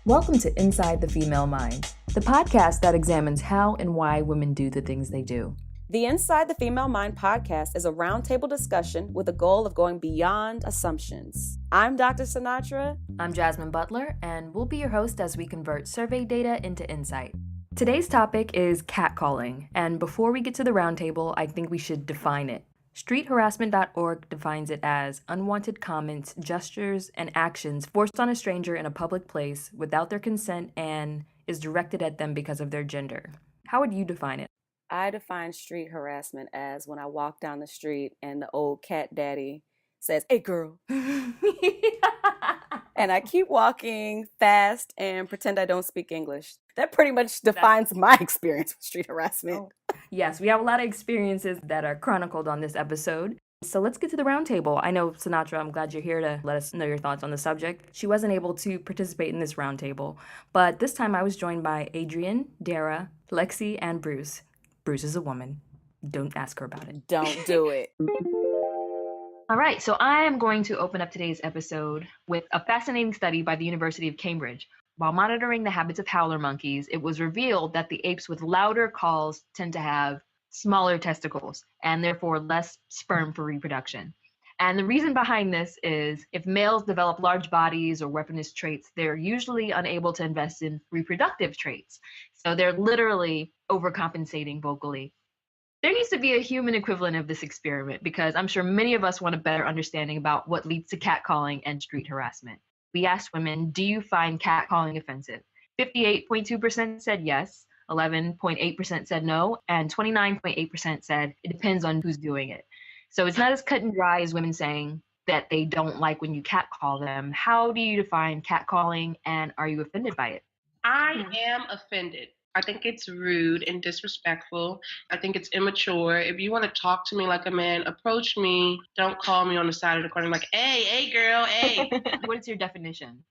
Welcome to Inside the Female Mind, the podcast that examines how and why women do the things they do. The Inside the Female Mind podcast is a roundtable discussion with the goal of going beyond assumptions. I'm Dr. Sinatra. I'm Jasmine Butler, and we'll be your host as we convert survey data into insight. Today's topic is catcalling, and before we get to the roundtable, I think we should define it. StreetHarassment.org defines it as unwanted comments, gestures, and actions forced on a stranger in a public place without their consent and is directed at them because of their gender. How would you define it? I define street harassment as when I walk down the street and the old cat daddy says, "Hey girl." And I keep walking fast and pretend I don't speak English. That pretty much defines my experience with street harassment. Yes, we have a lot of experiences that are chronicled on this episode. So let's get to the roundtable. I know, Sinatra, I'm glad you're here to let us know your thoughts on the subject. She wasn't able to participate in this roundtable, but this time I was joined by Adrian, Dara, Lexi, and Bruce. Bruce is a woman. Don't ask her about it. Don't do it. All right, so I am going to open up today's episode with a fascinating study by the University of Cambridge. While monitoring the habits of howler monkeys, it was revealed that the apes with louder calls tend to have smaller testicles and therefore less sperm for reproduction. And the reason behind this is if males develop large bodies or weaponous traits, they're usually unable to invest in reproductive traits. So they're literally overcompensating vocally. There needs to be a human equivalent of this experiment because I'm sure many of us want a better understanding about what leads to catcalling and street harassment. We asked women, do you find catcalling offensive? 58.2% said yes, 11.8% said no, and 29.8% said it depends on who's doing it. So it's not as cut and dry as women saying that they don't like when you catcall them. How do you define catcalling, and are you offended by it? I am offended. I think it's rude and disrespectful. I think it's immature. If you want to talk to me like a man, approach me. Don't call me on the side of the corner like, hey girl, hey. What is your definition?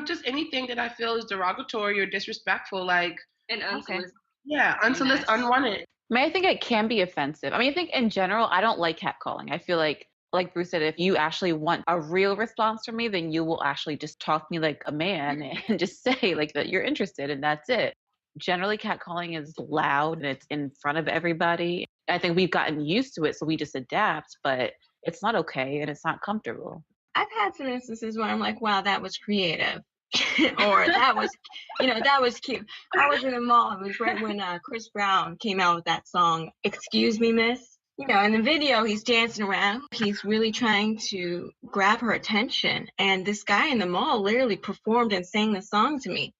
Just anything that I feel is derogatory or disrespectful, like. And unsolicited. Yeah, unsolicited, unwanted. I think it can be offensive. I think in general, I don't like catcalling. I feel like Bruce said, if you actually want a real response from me, then you will actually just talk to me like a man and just say like that you're interested and that's it. Generally, catcalling is loud and it's in front of everybody. I think we've gotten used to it, so we just adapt, but it's not okay and it's not comfortable. I've had some instances where I'm like, wow, that was creative. Or that was, that was cute. I was in the mall. It was right when Chris Brown came out with that song, "Excuse Me, Miss." In the video, he's dancing around. He's really trying to grab her attention. And this guy in the mall literally performed and sang the song to me.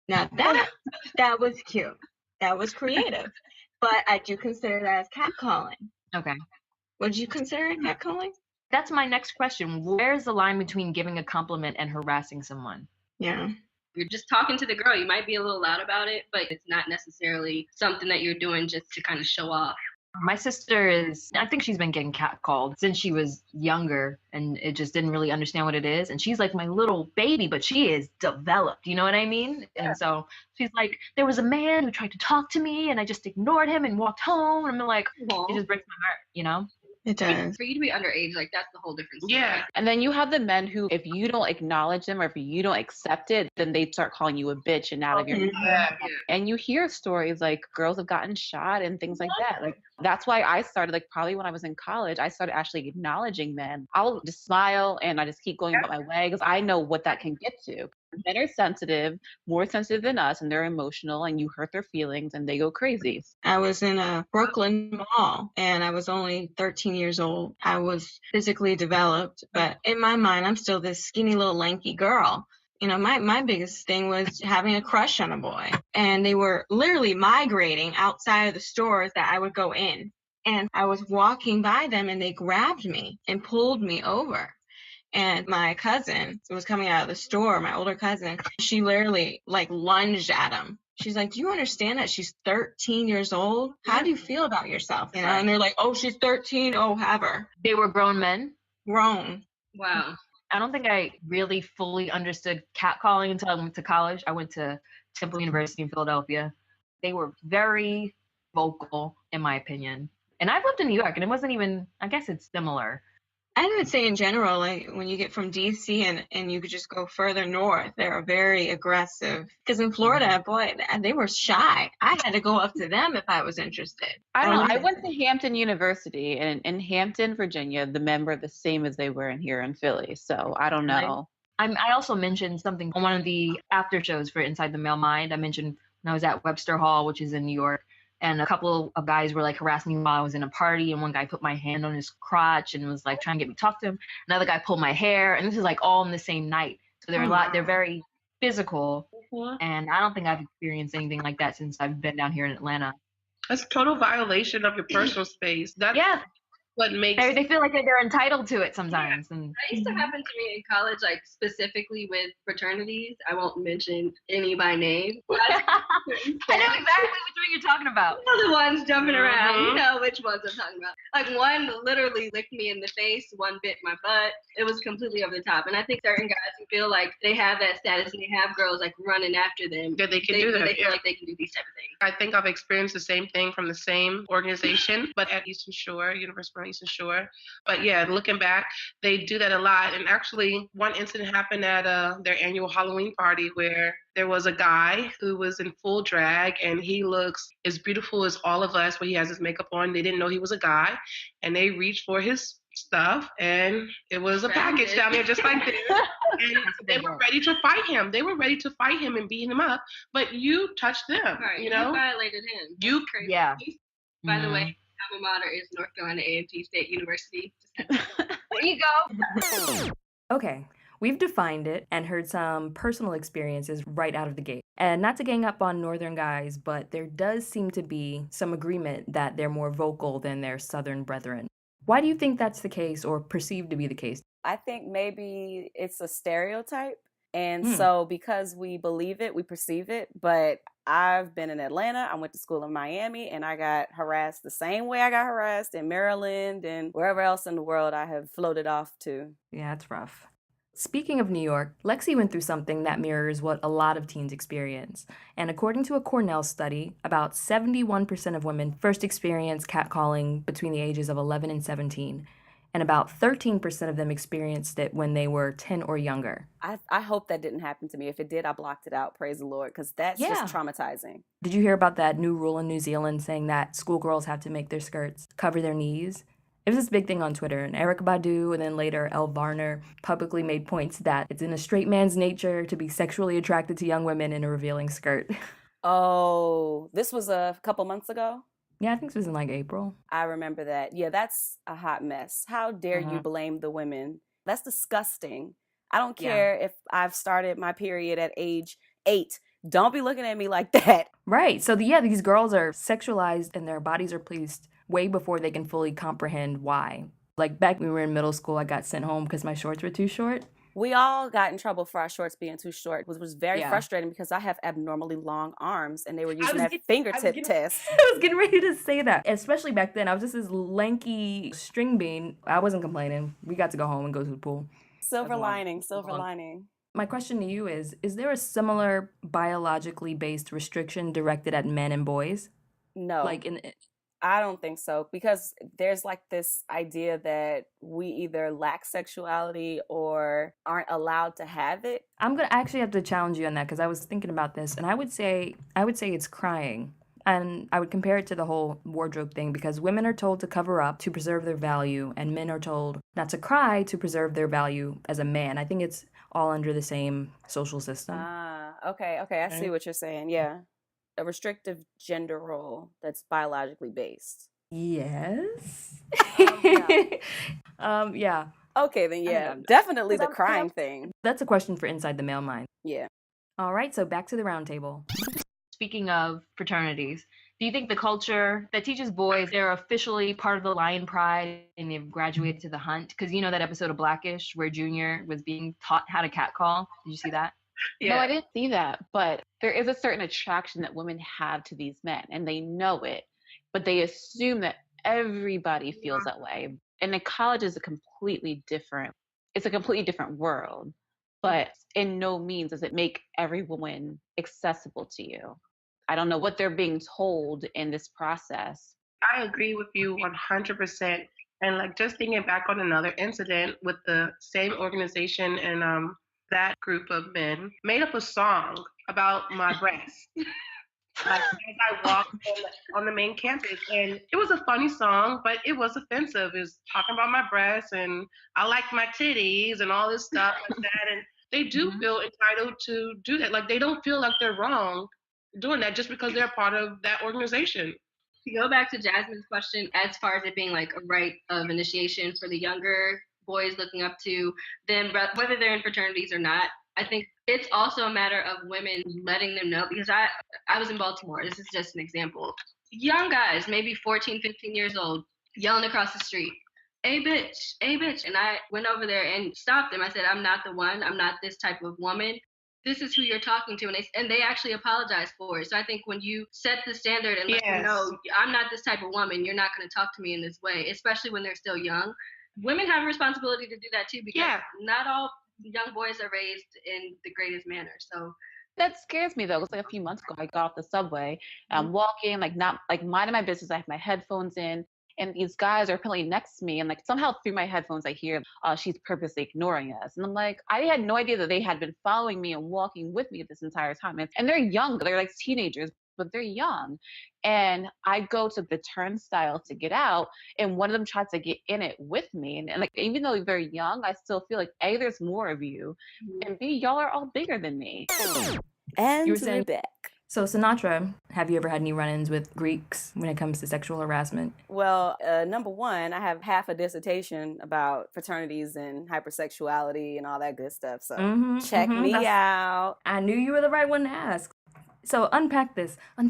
Now that was cute. That was creative. But I do consider that as catcalling. Okay. Would you consider it catcalling? That's my next question. Where's the line between giving a compliment and harassing someone? Yeah. You're just talking to the girl. You might be a little loud about it, but it's not necessarily something that you're doing just to kind of show off. My sister I think she's been getting catcalled since she was younger and it just didn't really understand what it is. And she's like my little baby, but she is developed, you know what I mean? Yeah. And so she's like, there was a man who tried to talk to me and I just ignored him and walked home. And I'm like, It just breaks my heart, It does. For you to be underage, like that's the whole difference. Yeah. And then you have the men who, if you don't acknowledge them or if you don't accept it, then they start calling you a bitch and out of your And you hear stories like girls have gotten shot and things like that. Like that's why I started, like probably when I was in college, I started actually acknowledging men. I'll just smile and I just keep going about my way because I know what that can get to. Men are sensitive, more sensitive than us, and they're emotional, and you hurt their feelings, and they go crazy. I was in a Brooklyn mall, and I was only 13 years old. I was physically developed, but in my mind, I'm still this skinny little lanky girl. My biggest thing was having a crush on a boy, and they were literally migrating outside of the stores that I would go in, and I was walking by them, and they grabbed me and pulled me over. And my cousin was coming out of the store, my older cousin, she literally lunged at him. She's like, do you understand that she's 13 years old? How do you feel about yourself? And they're like, oh, she's 13. Oh, have her. They were grown men? Grown. Wow. I don't think I really fully understood catcalling until I went to college. I went to Temple University in Philadelphia. They were very vocal, in my opinion. And I've lived in New York, and it wasn't even, I guess it's similar. I would say in general, like when you get from DC and you could just go further north, they're very aggressive. Because in Florida, boy, they were shy. I had to go up to them if I was interested. I don't know. I went to Hampton University, and in Hampton, Virginia, the men were the same as they were in here in Philly. So I don't know. I also mentioned something on one of the after shows for Inside the Male Mind. I mentioned when I was at Webster Hall, which is in New York, and a couple of guys were like harassing me while I was in a party, and one guy put my hand on his crotch and was like trying to get me to talk to him. Another guy pulled my hair, and this is like all in the same night. So they're very physical, and I don't think I've experienced anything like that since I've been down here in Atlanta. That's total violation of your personal space. That's what makes they feel like they're entitled to it sometimes. Yeah. And that used to happen to me in college, like specifically with fraternities. I won't mention any by name. I know exactly which one you're talking about. You know the ones jumping around. You know which ones I'm talking about. Like one literally licked me in the face, one bit my butt. It was completely over the top. And I think certain guys who feel like they have that status and they have girls like running after them. Yeah, they can do that. They feel like they can do these type of things. I think I've experienced the same thing from the same organization, but at Eastern Shore, University of Eastern Shore. But yeah, looking back, they do that a lot. And actually, one incident happened at their annual Halloween party where there was a guy who was in full drag, and he looks as beautiful as all of us, but he has his makeup on. They didn't know he was a guy, and they reached for his stuff, and it was a package down there just like this. And they were ready to fight him. They were ready to fight him and beat him up, but you touched them. Right, you know, you violated him. You crazy. Yeah. By the way, alma mater is North Carolina A&T State University. There you go. Okay, we've defined it and heard some personal experiences right out of the gate. And not to gang up on Northern guys, but there does seem to be some agreement that they're more vocal than their Southern brethren. Why do you think that's the case, or perceived to be the case? I think maybe it's a stereotype. And so because we believe it, we perceive it. But I've been in Atlanta. I went to school in Miami, and I got harassed the same way I got harassed in Maryland and wherever else in the world I have floated off to. Yeah, it's rough. Speaking of New York, Lexi went through something that mirrors what a lot of teens experience. And according to a Cornell study, about 71% of women first experience catcalling between the ages of 11 and 17. And about 13% of them experienced it when they were 10 or younger. I hope that didn't happen to me. If it did, I blocked it out, praise the Lord, because that's just traumatizing. Did you hear about that new rule in New Zealand saying that schoolgirls have to make their skirts cover their knees? It was this big thing on Twitter, and Eric Badu and then later Elle Varner publicly made points that it's in a straight man's nature to be sexually attracted to young women in a revealing skirt. Oh, this was a couple months ago? Yeah, I think this was in like April. I remember that. Yeah, that's a hot mess. How dare you blame the women? That's disgusting. I don't care if I've started my period at age 8. Don't be looking at me like that. Right. So, these girls are sexualized and their bodies are pleased way before they can fully comprehend why. Like back when we were in middle school, I got sent home because my shorts were too short. We all got in trouble for our shorts being too short, which was very frustrating because I have abnormally long arms and they were using that fingertip test. I was getting ready to say that. Especially back then, I was just this lanky string bean. I wasn't complaining. We got to go home and go to the pool. Silver lining. My question to you is there a similar biologically based restriction directed at men and boys? No. I don't think so, because there's like this idea that we either lack sexuality or aren't allowed to have it. I'm going to actually have to challenge you on that because I was thinking about this, and I would say it's crying. And I would compare it to the whole wardrobe thing because women are told to cover up to preserve their value and men are told not to cry to preserve their value as a man. I think it's all under the same social system. Okay. I see what you're saying. Yeah. A restrictive gender role that's biologically based. Yes. Yeah. Okay, then definitely the crying thing. That's a question for Inside the Male Mind. Yeah. All right, so back to the round table. Speaking of fraternities, do you think the culture that teaches boys they're officially part of the Lion Pride and they've graduated to the Hunt? Because you know that episode of Blackish where Junior was being taught how to catcall? Did you see that? Yeah. No, I didn't see that, but there is a certain attraction that women have to these men, and they know it, but they assume that everybody feels that way. And in college is a completely different world, but in no means does it make every woman accessible to you. I don't know what they're being told in this process. I agree with you 100%. And like just thinking back on another incident with the same organization and that group of men made up a song about my breasts. Like as I walked on the main campus, and it was a funny song, but it was offensive. It was talking about my breasts and I like my titties and all this stuff like that. And they do feel entitled to do that. Like they don't feel like they're wrong doing that just because they're part of that organization. To go back to Jasmine's question, as far as it being like a rite of initiation for the younger boys looking up to them, whether they're in fraternities or not, I think it's also a matter of women letting them know, because I was in Baltimore. This is just an example. Young guys, maybe 14, 15 years old, yelling across the street, "Hey bitch, hey bitch." And I went over there and stopped them. I said, "I'm not the one. I'm not this type of woman. This is who you're talking to." And they actually apologized for it. So I think when you set the standard and let them know, I'm not this type of woman, you're not going to talk to me in this way, especially when they're still young. Women have a responsibility to do that too, because not all young boys are raised in the greatest manner. So that scares me though. It was like a few months ago. I got off the subway. I'm walking, like not like minding my business. I have my headphones in, and these guys are apparently next to me. And like somehow through my headphones, I hear, "She's purposely ignoring us." And I'm like, I had no idea that they had been following me and walking with me this entire time. And they're young. They're like teenagers, but they're young. And I go to the turnstile to get out, and one of them tries to get in it with me. And like, even though they're young, I still feel like A, there's more of you, and B, y'all are all bigger than me. And You were saying we're back. So, Sinatra, have you ever had any run-ins with Greeks when it comes to sexual harassment? Well, number one, I have half a dissertation about fraternities and hypersexuality and all that good stuff. So check me out. I knew you were the right one to ask. So unpack this a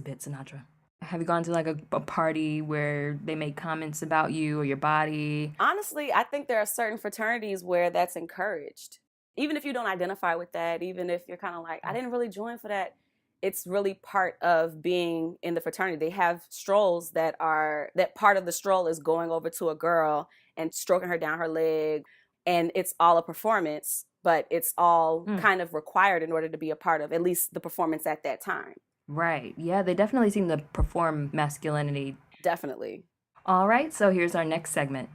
bit, Sinatra. Have you gone to like a party where they make comments about you or your body? Honestly, I think there are certain fraternities where that's encouraged. Even if you don't identify with that, even if you're kind of like, I didn't really join for that, it's really part of being in the fraternity. They have strolls that part of the stroll is going over to a girl and stroking her down her leg, and it's all a performance, but it's all kind of required in order to be a part of at least the performance at that time. Right. Yeah, they definitely seem to perform masculinity. Definitely. All right, so here's our next segment.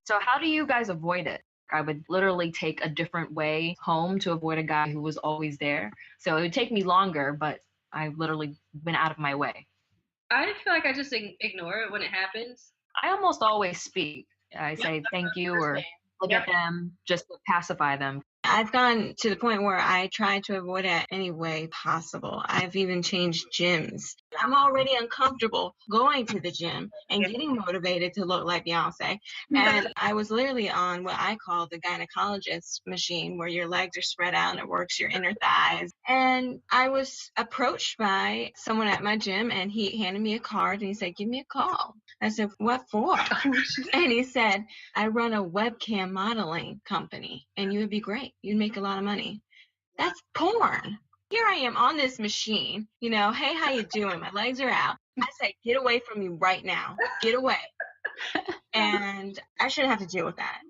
So how do you guys avoid it? I would literally take a different way home to avoid a guy who was always there. So it would take me longer, but I literally went out of my way. I feel like I just ignore it when it happens. I almost always speak. I say thank you or look at them just to pacify them. I've gone to the point where I try to avoid it any way possible. I've even changed gyms. I'm already uncomfortable going to the gym and getting motivated to look like Beyonce. And I was literally on what I call the gynecologist machine, where your legs are spread out and it works your inner thighs. And I was approached by someone at my gym, and he handed me a card and he said, "Give me a call." I said, "What for?" And he said, "I run a webcam modeling company and you would be great. You'd make a lot of money." That's porn. Here I am on this machine, "Hey, how you doing? My legs are out." I say, "Get away from me right now. Get away." And I shouldn't have to deal with that.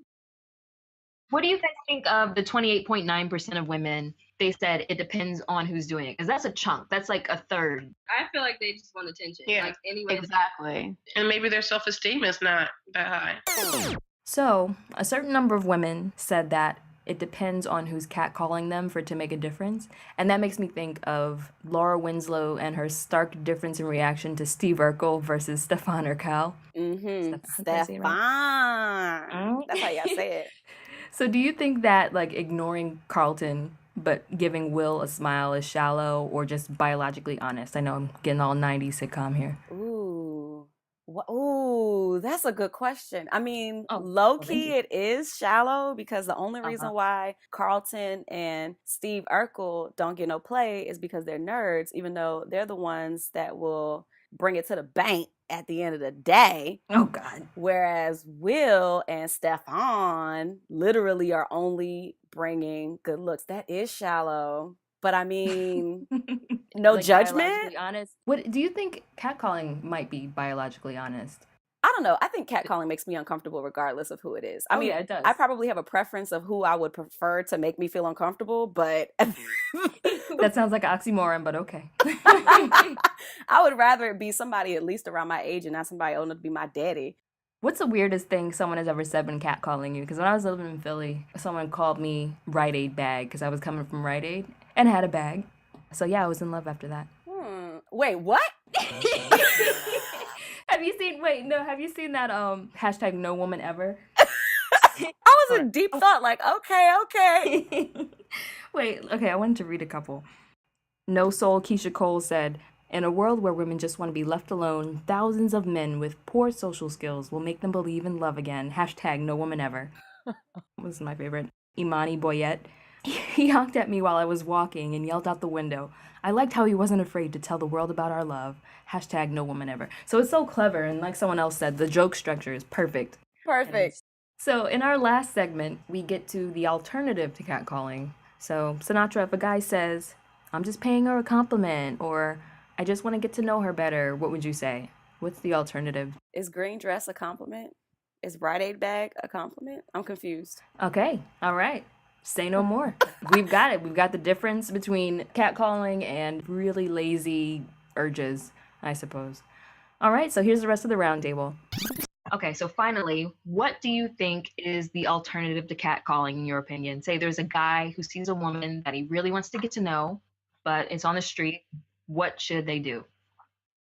What do you guys think of the 28.9% of women? They said it depends on who's doing it, because that's a chunk. That's like a third. I feel like they just want attention. Yeah, like anyway. Exactly. And maybe their self-esteem is not that high. So a certain number of women said that it depends on who's catcalling them for it to make a difference. And that makes me think of Laura Winslow and her stark difference in reaction to Steve Urkel versus Stefan Urkel. Stefan. That's how y'all say it. So do you think that like ignoring Carlton but giving Will a smile is shallow or just biologically honest? I know I'm getting all 90s sitcom here. Ooh, that's a good question. I mean, low-key it is shallow, because the only reason why Carlton and Steve Urkel don't get no play is because they're nerds, even though they're the ones that will bring it to the bank at the end of the day. Oh, God. Whereas Will and Stefan literally are only bringing good looks. That is shallow. But I mean, no like judgment. Honest. What do you think catcalling might be biologically honest? I don't know. I think catcalling makes me uncomfortable regardless of who it is. I mean, yeah, it does. I probably have a preference of who I would prefer to make me feel uncomfortable, but that sounds like an oxymoron, but okay. I would rather it be somebody at least around my age and not somebody old enough to be my daddy. What's the weirdest thing someone has ever said when catcalling you? Because when I was living in Philly, someone called me Rite Aid bag because I was coming from Rite Aid and had a bag. So yeah, I was in love after that. Wait, what? Have you seen that hashtag no woman ever? I was in deep thought, like, okay. Wait, okay, I wanted to read a couple. No Soul Keisha Cole said, in a world where women just want to be left alone, thousands of men with poor social skills will make them believe in love again. Hashtag no woman ever. Was my favorite. Imani Boyette. He honked at me while I was walking and yelled out the window. I liked how he wasn't afraid to tell the world about our love. Hashtag no woman ever. So it's so clever, and like someone else said, the joke structure is perfect. Perfect. So in our last segment, we get to the alternative to catcalling. So Sinatra, if a guy says, I'm just paying her a compliment, or I just want to get to know her better, what would you say? What's the alternative? Is green dress a compliment? Is Rite Aid bag a compliment? I'm confused. Okay, all right. Say no more. We've got it. We've got the difference between catcalling and really lazy urges, I suppose. All right, so here's the rest of the roundtable. Okay, so finally, what do you think is the alternative to catcalling in your opinion? Say there's a guy who sees a woman that he really wants to get to know, but it's on the street. What should they do?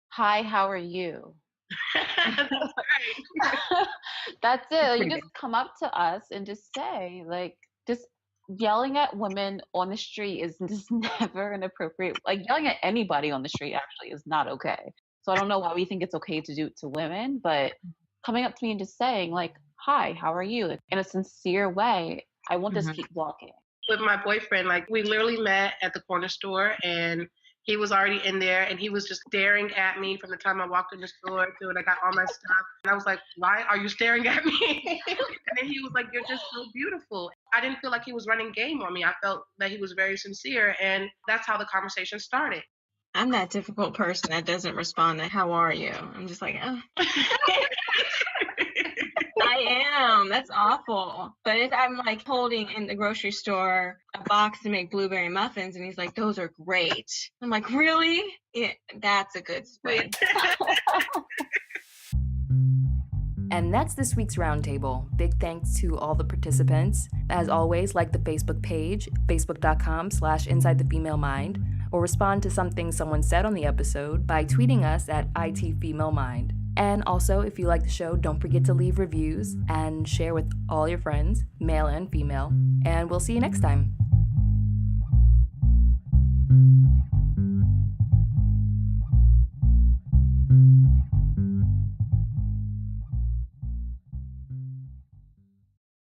Hi, how are you? That's right. That's it. You Pretty just come up to us and just say, like, just yelling at women on the street is just never an appropriate, like, yelling at anybody on the street actually is not okay. So I don't know why we think it's okay to do it to women, but coming up to me and just saying, like, hi, how are you? Like, in a sincere way, I won't just keep walking. With my boyfriend, like, we literally met at the corner store, and he was already in there, and he was just staring at me from the time I walked in the store to when I got all my stuff. And I was like, why are you staring at me? And then he was like, you're just so beautiful. I didn't feel like he was running game on me. I felt that he was very sincere, and that's how the conversation started. I'm that difficult person that doesn't respond to how are you? I'm just like, oh. I am. That's awful. But if I'm like holding in the grocery store a box to make blueberry muffins and he's like, those are great. I'm like, really? Yeah, that's a good spread. And that's this week's roundtable. Big thanks to all the participants. As always, like the Facebook page, facebook.com/InsideTheFemaleMind, or respond to something someone said on the episode by tweeting us at @ITFemaleMind. And also, if you like the show, don't forget to leave reviews and share with all your friends, male and female. And we'll see you next time.